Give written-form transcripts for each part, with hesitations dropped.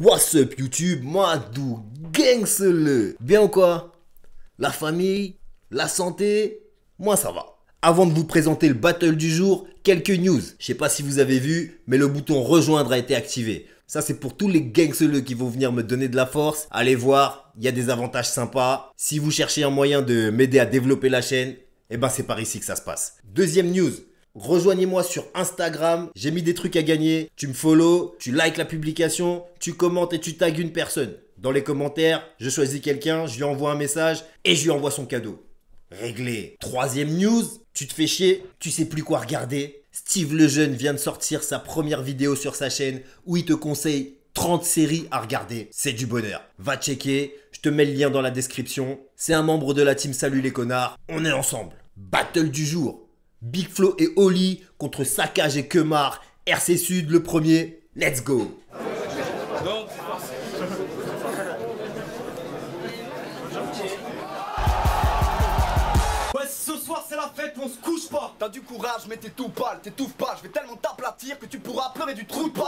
What's up YouTube, Madou, gangsele. Bien ou quoi? La famille, la santé, moi ça va. Avant de vous présenter le battle du jour, quelques news. Je sais pas si vous avez vu, mais le bouton rejoindre a été activé. Ça c'est pour tous les gangseleux qui vont venir me donner de la force. Allez voir, il y a des avantages sympas. Si vous cherchez un moyen de m'aider à développer la chaîne, eh ben c'est par ici que ça se passe. Deuxième news. Rejoignez-moi sur Instagram, j'ai mis des trucs à gagner. Tu me follow, tu likes la publication, tu commentes et tu tags une personne. Dans les commentaires, je choisis quelqu'un, je lui envoie un message et je lui envoie son cadeau. Réglé. Troisième news, tu te fais chier, tu sais plus quoi regarder. Steve Lejeune vient de sortir sa première vidéo sur sa chaîne où il te conseille 30 séries à regarder. C'est du bonheur. Va checker, je te mets le lien dans la description. C'est un membre de la team Salut les connards, on est ensemble. Battle du jour. Big Flo et Oli contre Saccage et Kemar. RC Sud le premier. Let's go. Ouais, ce soir c'est la fête, on se couche pas. T'as du courage mais t'es tout pâle, t'étouffes pas. Je vais tellement t'aplatir que tu pourras pleurer du trou de balle.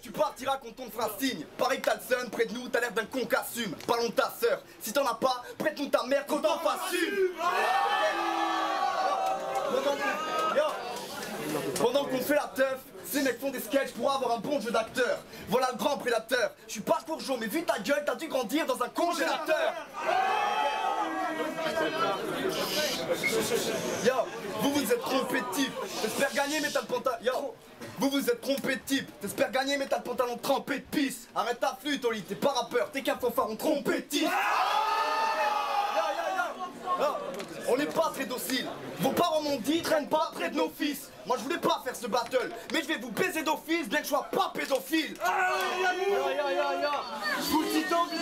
Tu partiras quand on te fera signe. Pareil que t'as le seum, près de nous t'as l'air d'un con qu'assume. Parlons de ta sœur, si t'en as pas, prête-nous ta mère qu'on t'en fasse une. Pendant qu'on fait la teuf, ces mecs font des sketchs pour avoir un bon jeu d'acteur. Voilà le grand prédateur. Je suis pas Courgeot, mais vu ta gueule, t'as dû grandir dans un congélateur. Yo, vous êtes trompé de type. T'espères gagner mais t'as le pantalon. Yo, vous êtes trompé de type. T'espères gagner mais t'as le pantalon trempé de pisse. Arrête ta flûte, Oli, t'es pas rappeur, t'es qu'un fanfaron trompé de type. On n'est pas très docile. Vos parents m'ont dit traîne pas près de nos fils. Moi je voulais pas faire ce battle, mais je vais vous baiser d'office bien que je sois pas pédophile. Je vous le dis d'emblée.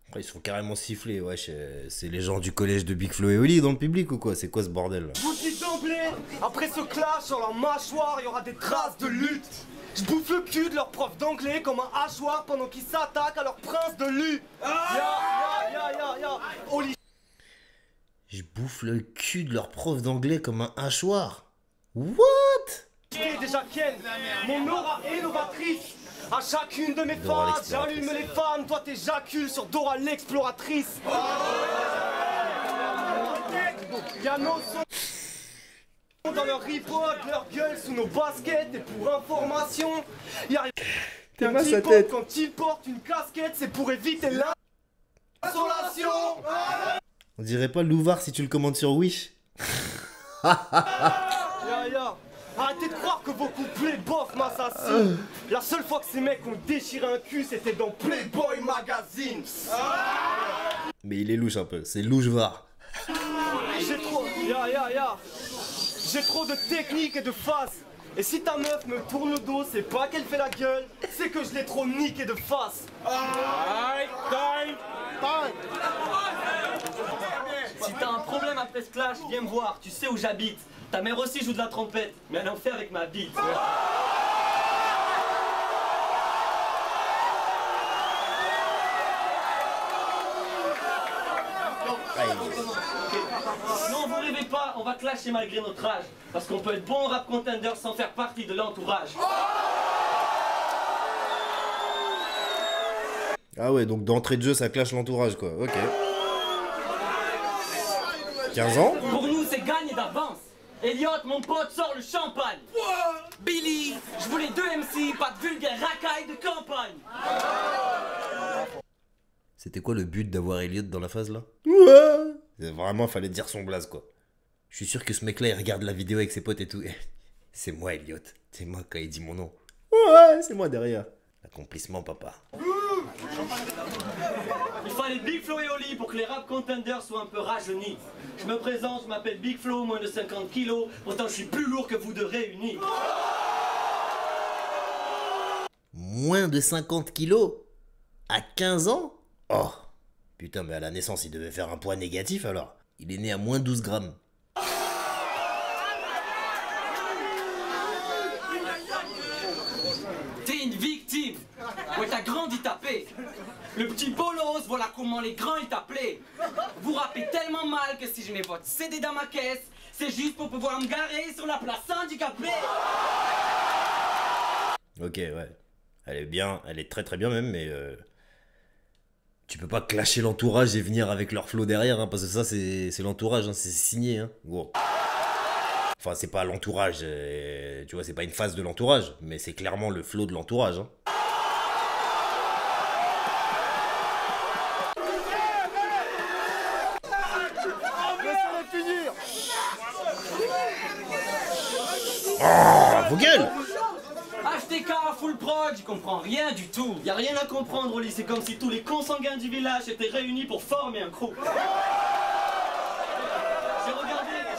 Après, ils se font carrément siffler, wesh. C'est les gens du collège de Big Flo et Oli dans le public ou quoi? C'est quoi ce bordel là? Je vous le dis d'emblée. Après ce clash sur leur mâchoire, il y aura des traces de lutte. Je bouffe le cul de leur prof d'anglais comme un hachoir pendant qu'ils s'attaquent à leur prince de lu. Oli. Je bouffe le cul de leur prof d'anglais comme un hachoir. What? Déjà Ken, mon aura est novatrice. À chacune de mes Dora phases, j'allume les fans. Toi t'éjacules sur Dora l'exploratrice. Y'a nos sons dans leur report, leur gueule sous nos baskets. Et pour information, y'a rien mal sa qui tête. quand il porte une casquette, c'est pour éviter l'insolation. On dirait pas Louvard si tu le commandes sur Wish? Arrêtez de croire que vos couplets bof m'assassinent. La seule fois que ces mecs ont déchiré un cul, c'était dans Playboy Magazine. Mais il est louche un peu, c'est louche-var. J'ai trop... J'ai trop de technique et de face. Et si ta meuf me tourne le dos, c'est pas qu'elle fait la gueule, c'est que je l'ai trop niqué de face. Si t'as un problème après ce clash, viens me voir, tu sais où j'habite. Ta mère aussi joue de la trompette, mais elle en fait avec ma bite. Non, vous rêvez pas, on va clasher malgré notre âge. Parce qu'on peut être bon rap contender sans faire partie de l'entourage. Ah ouais, donc d'entrée de jeu ça clash l'entourage quoi, ok. 15 ans? Pour nous, c'est gagné d'avance. Elliot, mon pote, sort le champagne. Billy, je voulais 2 MC, pas de vulgaire racaille de campagne. C'était quoi le but d'avoir Elliot dans la phase là? Ouais. Vraiment, fallait dire son blaze quoi. Je suis sûr que ce mec là il regarde la vidéo avec ses potes et tout. C'est moi Elliot, c'est moi quand il dit mon nom. Ouais, c'est moi derrière. L'accomplissement papa. Il fallait Big Flo et Oli pour que les rap contenders soient un peu rajeunis. Je me présente, je m'appelle Big Flo, moins de 50 kilos, pourtant je suis plus lourd que vous deux réunis. Moins de 50 kilos? À 15 ans? Oh putain, mais à la naissance il devait faire un poids négatif alors. Il est né à moins 12 grammes. T'es une victime. Ouais, t'as grandi qui tapait. Le petit bolos, voilà comment les grands ils t'appelaient. Vous rappez tellement mal que si je mets votre CD dans ma caisse, c'est juste pour pouvoir me garer sur la place handicapée. Ok, ouais. Elle est bien, elle est très très bien même, mais tu peux pas clasher l'entourage et venir avec leur flow derrière, hein, parce que ça c'est l'entourage, hein, c'est signé, hein. Gros. Enfin, c'est pas l'entourage, tu vois, c'est pas une phase de l'entourage, mais c'est clairement le flow de l'entourage, hein. Oh, vos gueules! HTK full prod, j'y comprends rien du tout. Y a rien à comprendre, Oli, c'est comme si tous les consanguins du village étaient réunis pour former un crew.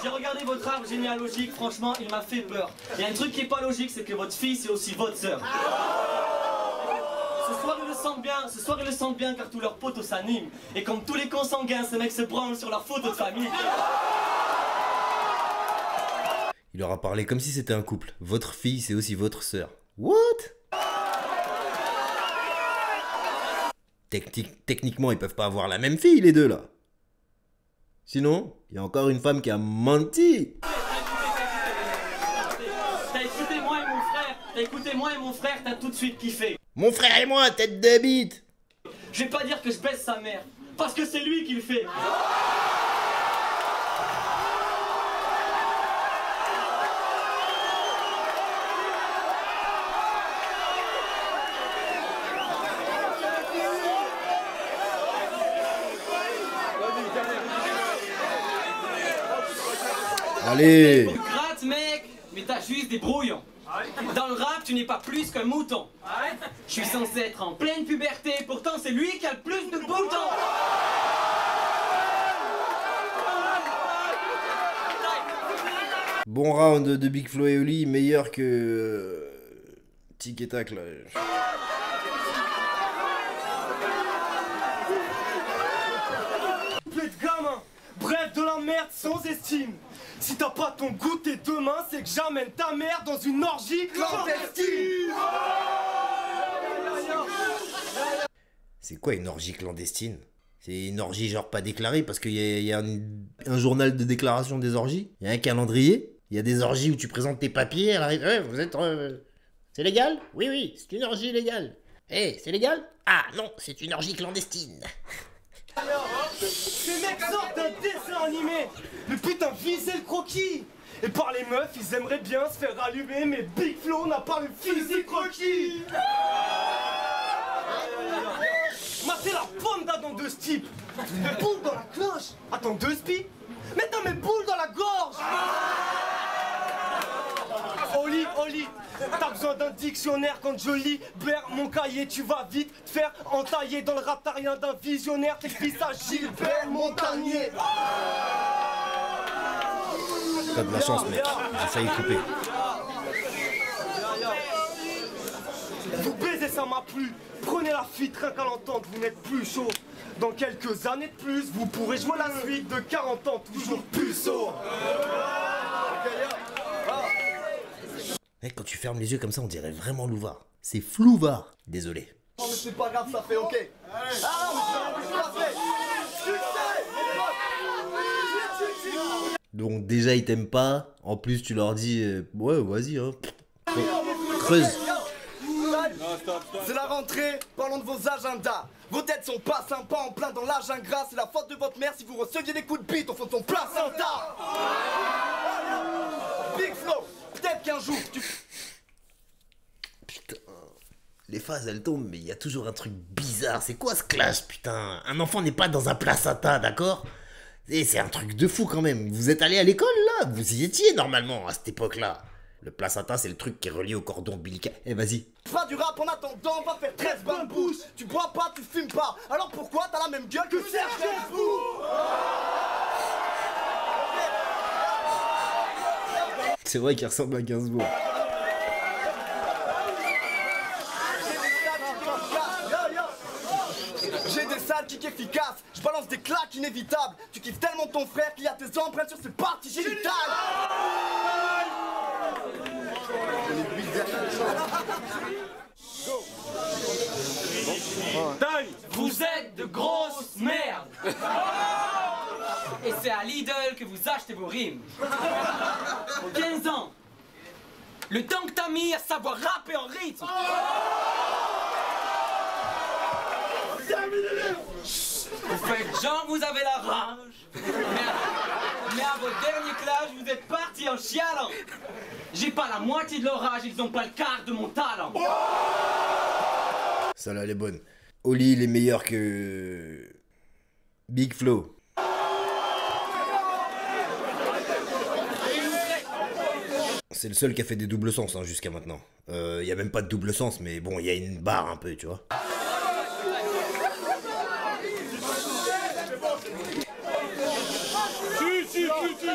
J'ai regardé votre arbre généalogique, franchement, il m'a fait peur. Y a un truc qui est pas logique, c'est que votre fille, c'est aussi votre sœur. Ce soir, ils le sentent bien car tous leurs potos s'animent. Et comme tous les consanguins, ces mecs se branlent sur leur photo de famille. Il leur a parlé comme si c'était un couple. Votre fille, c'est aussi votre sœur. What? Techniquement, ils peuvent pas avoir la même fille, les deux, là. Sinon, il y a encore une femme qui a menti. T'as écouté moi et mon frère, t'as tout de suite kiffé. Mon frère et moi, tête de bite. Je vais pas dire que je baisse sa mère, parce que c'est lui qui le fait. Allez. Gratte mec, mais t'as juste des brouillons. Dans le rap, tu n'es pas plus qu'un mouton. Je suis censé être en pleine puberté, pourtant c'est lui qui a le plus de boutons. Bon round de Big Flo et Oli, meilleur que Tic et Tac, là. Plaît de gamin, bref de la merde sans estime. Si t'as pas ton goûter demain, c'est que j'amène ta mère dans une orgie clandestine. C'est quoi une orgie clandestine? C'est une orgie genre pas déclarée parce qu'il y a un journal de déclaration des orgies. Il y a un calendrier. Il y a des orgies où tu présentes tes papiers. Elle arrive. Vous êtes. C'est légal? Oui, oui, c'est une orgie légale. Eh, c'est légal? Ah non, c'est une orgie clandestine. Ces mecs sortent d'un dessin animé. Mais putain, visez le croquis. Et par les meufs, ils aimeraient bien se faire rallumer, mais Big Flo n'a pas le physique croquis. Matez la pomme d'Adam de ce type. Une boule dans la cloche. Attends, deux spies. Mettez mes boules dans la gorge. Oli, t'as besoin d'un dictionnaire quand je lis. Blaire mon cahier, tu vas vite te faire entailler dans le rap, t'as rien d'un visionnaire. T'es fils à Gilbert Montagnier. T'as de la chance, mec. J'ai failli couper. Vous baisez, ça m'a plu. Prenez la fuite, rien qu'à l'entendre, vous n'êtes plus chaud. Dans quelques années de plus, vous pourrez jouer la suite de 40 ans, toujours puceau. Mec, quand tu fermes les yeux comme ça, on dirait vraiment Louvard. C'est Flouvard. Désolé. Non mais c'est pas grave, ça fait ok. Ah non mais ça fait. Donc déjà, ils t'aiment pas. En plus, tu leur dis, ouais, vas-y, hein. Creuse. C'est la rentrée, parlons de vos agendas. Vos têtes sont pas sympas, en plein dans l'âge ingrat. C'est la faute de votre mère si vous receviez des coups de bite au fond de son placenta. Big Flo, peut-être qu'un jour tu... Putain. Les phases, elles tombent, mais il y a toujours un truc bizarre. C'est quoi ce clash, putain? Un enfant n'est pas dans un placenta, d'accord? Et c'est un truc de fou quand même. Vous êtes allé à l'école, là? Vous y étiez, normalement, à cette époque-là. Le placenta, c'est le truc qui est relié au cordon ombilical. Eh, vas-y. Pas du rap en attendant, on va faire 13 bonnes bouches. Tu bois pas, tu fumes pas. Alors pourquoi t'as la même gueule que Serge Gainsbourg? C'est vrai qu'il ressemble à Gainsbourg. J'ai des sales kicks efficaces, je balance des claques inévitables. Tu kiffes tellement ton frère qu'il y a tes empreintes sur ses parties génitales. Vous êtes de grosses merdes. Et c'est à Lidl que vous achetez vos rimes. 15 ans. Le temps que t'as mis à savoir rapper en rythme. Vous faites genre vous avez la rage. Mais à votre dernier clash, vous êtes partis en chialant. J'ai pas la moitié de leur rage, ils ont pas le quart de mon talent. Ça là, elle est bonne. Oli, il est meilleur que... Big Flo. C'est le seul qui a fait des doubles sens hein, jusqu'à maintenant. Y a même pas de double sens, mais bon, il y a une barre un peu, tu vois.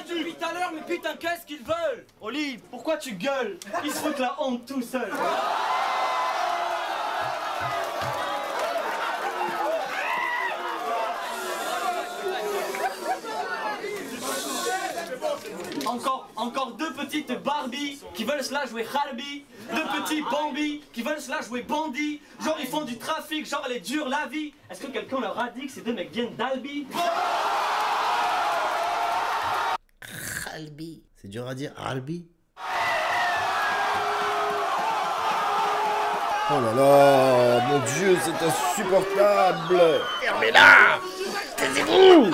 Depuis tout à l'heure, mais putain, qu'est-ce qu'ils veulent? Oli, pourquoi tu gueules? Ils se foutent la honte tout seuls. Encore deux petites Barbie qui veulent se la jouer Harbi. Deux petits Bambi qui veulent se la jouer bandit. Genre ils font du trafic, genre elle est dure la vie. Est-ce que quelqu'un leur a dit que ces deux mecs viennent d'Albi? Albi. C'est dur à dire, Albi. Oh là là, mon Dieu, c'est insupportable. Fermez-la. Taisez-vous.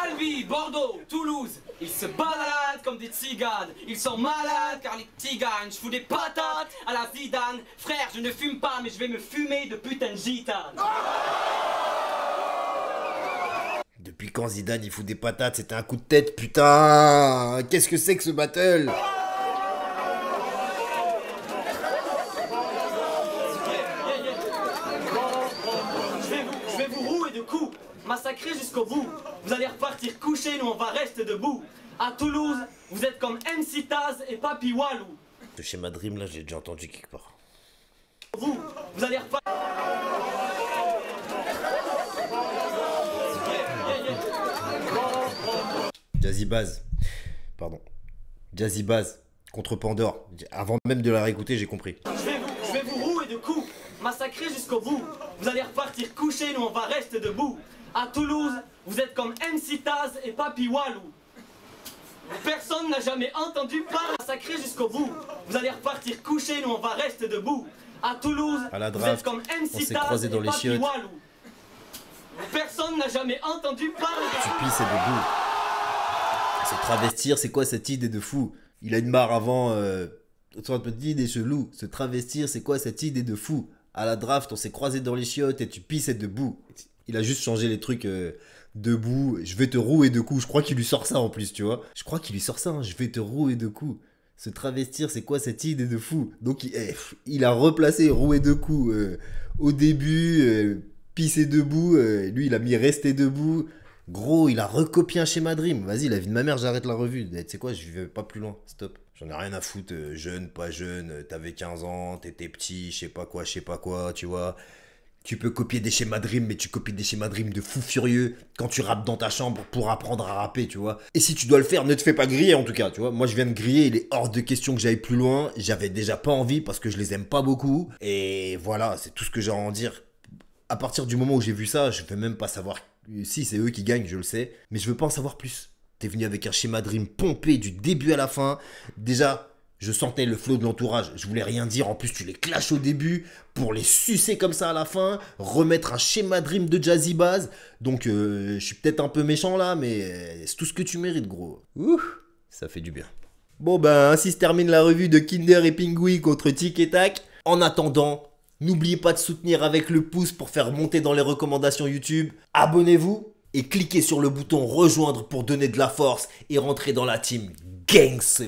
Albi, Bordeaux, Toulouse, ils se baladent comme des tziganes. Ils sont malades car les tziganes. Je fous des patates à la Zidane. Frère, je ne fume pas mais je vais me fumer de putain de gitane. Depuis quand Zidane il fout des patates? C'était un coup de tête, putain. Qu'est-ce que c'est que ce battle? Je vais vous rouer de coups, massacrer jusqu'au bout. Vous allez repartir coucher, nous on va rester debout. À Toulouse, vous êtes comme MC Taz et Papi Walou. Ce schéma Dream là, j'ai déjà entendu quelque part. Vous allez repartir. Jazzy Baz. Pardon. Jazzy Baz contre Pandore. Avant même de la réécouter, j'ai compris. Je vais vous rouer de coups, massacrer jusqu'au bout. Vous allez repartir coucher, nous on va rester debout. À Toulouse, vous êtes comme MC Taz et Papi Walou. Personne n'a jamais entendu parler massacrer jusqu'au bout. Vous allez repartir coucher, nous on va rester debout. À Toulouse, à la vous draft, êtes comme on MC s'est Taz croisés et dans les Papi chiottes. Walou. Personne n'a jamais entendu parler Tu pisses et debout. Se travestir, c'est quoi cette idée de fou? Il a une barre avant. Cette petite idée chelou. Se travestir, c'est quoi cette idée de fou? À la draft, on s'est croisés dans les chiottes et tu pisses et debout. Il a juste changé les trucs debout. Je vais te rouer de coups. Je crois qu'il lui sort ça en plus, tu vois. Je crois qu'il lui sort ça. Hein. Je vais te rouer de coups. Se travestir, c'est quoi cette idée de fou? Donc il a replacé rouer de coups au début. Pisser debout. Lui, il a mis rester debout. Gros, il a recopié un schéma Dream. Vas-y, la vie de ma mère, j'arrête la revue. Tu sais quoi, je vais pas plus loin. Stop. J'en ai rien à foutre. Jeune, pas jeune. T'avais 15 ans, t'étais petit, je sais pas quoi, tu vois. Tu peux copier des schémas Dream, mais tu copies des schémas Dream de fou furieux quand tu rappes dans ta chambre pour apprendre à rapper, tu vois. Et si tu dois le faire, ne te fais pas griller en tout cas, tu vois. Moi, je viens de griller, il est hors de question que j'aille plus loin. J'avais déjà pas envie parce que je les aime pas beaucoup. Et voilà, c'est tout ce que j'ai à en dire. À partir du moment où j'ai vu ça, je veux même pas savoir si c'est eux qui gagnent, je le sais. Mais je veux pas en savoir plus. T'es venu avec un schéma Dream pompé du début à la fin. Déjà, je sentais le flow de l'entourage. Je voulais rien dire. En plus, tu les clashes au début pour les sucer comme ça à la fin. Remettre un schéma Dream de Jazzy Baz. Donc, je suis peut-être un peu méchant là, mais c'est tout ce que tu mérites, gros. Ouh, ça fait du bien. Bon, ben, ainsi se termine la revue de Kinder et Pingui contre Tic et Tac. En attendant, n'oubliez pas de soutenir avec le pouce pour faire monter dans les recommandations YouTube. Abonnez-vous et cliquez sur le bouton rejoindre pour donner de la force et rentrer dans la team Gangsta.